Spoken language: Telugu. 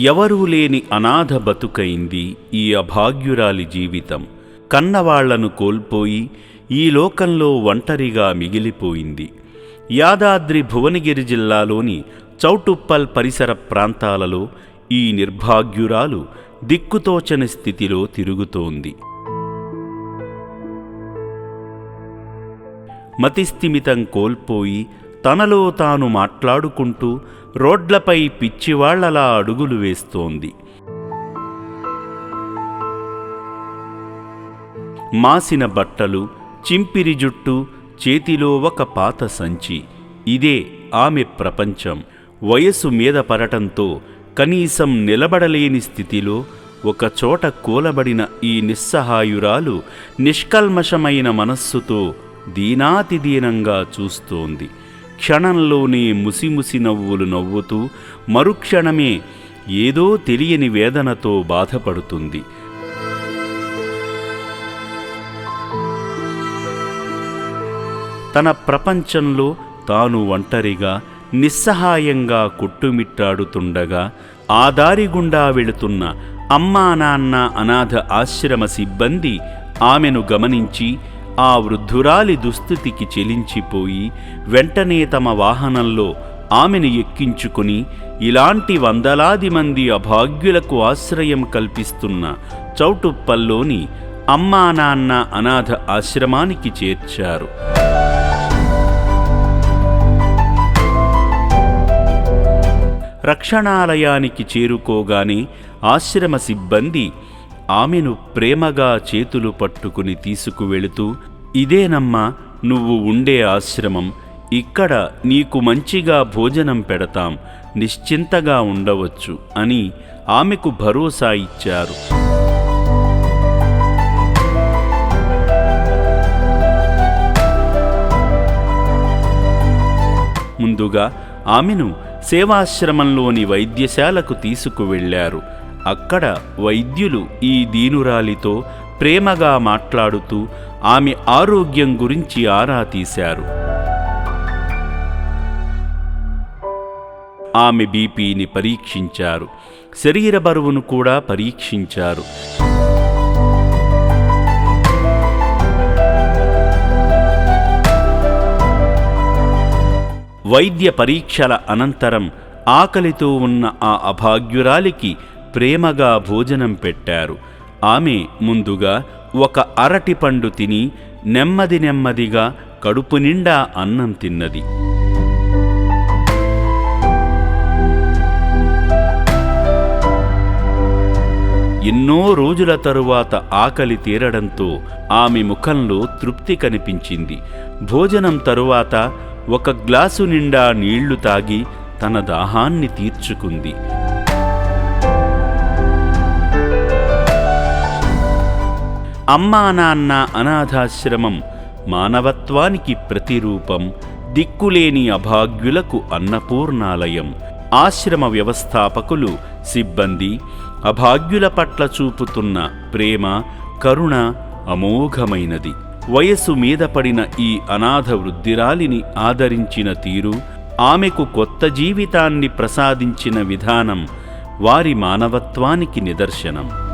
ఎవరూ లేని అనాథ బతుకైంది ఈ అభాగ్యురాలి జీవితం. కన్నవాళ్లను కోల్పోయి ఈ లోకంలో ఒంటరిగా మిగిలిపోయింది. యాదాద్రి భువనగిరి జిల్లాలోని చౌటుప్పల్ పరిసర ప్రాంతాలలో ఈ నిర్భాగ్యురాలు దిక్కుతోచని స్థితిలో తిరుగుతోంది. మతిస్థిమితం కోల్పోయి తనలో తాను మాట్లాడుకుంటూ రోడ్లపై పిచ్చివాళ్లలా అడుగులు వేస్తోంది. మాసిన బట్టలు, చింపిరి జుట్టు, చేతిలో ఒక పాత సంచి, ఇదే ఆమె ప్రపంచం. వయసు మీద పడటంతో కనీసం నిలబడలేని స్థితిలో ఒకచోట కూలబడిన ఈ నిస్సహాయురాలు నిష్కల్మషమైన మనస్సుతో దీనాతిదీనంగా చూస్తోంది. క్షణంలోనే ముసిముసి నవ్వులు నవ్వుతూ మరుక్షణమే ఏదో తెలియని వేదనతో బాధపడుతుంది. తన ప్రపంచంలో తాను ఒంటరిగా నిస్సహాయంగా కొట్టుమిట్టాడుతుండగా ఆ దారి గుండా వెళుతున్న అమ్మా నాన్న అనాథ ఆశ్రమ సిబ్బంది ఆమెను గమనించి ఆ వృద్ధురాలి దుస్థితికి చెలించిపోయి వెంటనే తమ వాహనంలో ఆమెను ఎక్కించుకుని ఇలాంటి వందలాది మంది అభాగ్యులకు ఆశ్రయం కల్పిస్తున్న చౌటుప్పల్లోని అమ్మా నాన్న అనాథ ఆశ్రమానికి చేర్చారు. రక్షణాలయానికి చేరుకోగానే ఆశ్రమ సిబ్బంది ఆమెను ప్రేమగా చేతులు పట్టుకుని తీసుకువెళుతూ, ఇదేనమ్మా నువ్వు ఉండే ఆశ్రమం, ఇక్కడ నీకు మంచిగా భోజనం పెడతాం, నిశ్చింతగా ఉండవచ్చు అని ఆమెకు భరోసా ఇచ్చారు. ముందుగా ఆమెను సేవాశ్రమంలోని వైద్యశాలకు తీసుకువెళ్లారు. అక్కడ వైద్యులు ఈ దీనురాలితో ప్రేమగా మాట్లాడుతూ ఆమె ఆరోగ్యం గురించి ఆరా తీశారు. ఆమె బీపీని పరీక్షించారు. శరీర బరువును కూడా పరీక్షించారు. వైద్య పరీక్షల అనంతరం ఆకలితో ఉన్న ఆ అభాగ్యురాలికి ప్రేమగా భోజనం పెట్టారు. ఆమె ముందుగా ఒక అరటిపండు తిని నెమ్మదిగా కడుపు నిండా అన్నం తిన్నది. ఎన్నో రోజుల తరువాత ఆకలి తీరడంతో ఆమె ముఖంలో తృప్తి కనిపించింది. భోజనం తరువాత ఒక గ్లాసు నిండా నీళ్లు తాగి తన దాహాన్ని తీర్చుకుంది. అమ్మా నాన్న అనాథాశ్రమం మానవత్వానికి ప్రతిరూపం, దిక్కులేని అభాగ్యులకు అన్నపూర్ణాలయం. ఆశ్రమ వ్యవస్థాపకులు, సిబ్బంది అభాగ్యుల పట్ల చూపుతున్న ప్రేమ, కరుణ అమోఘమైనది. వయసు మీద పడిన ఈ అనాథ వృద్ధిరాలిని ఆదరించిన తీరు, ఆమెకు కొత్త జీవితాన్ని ప్రసాదించిన విధానం వారి మానవత్వానికి నిదర్శనం.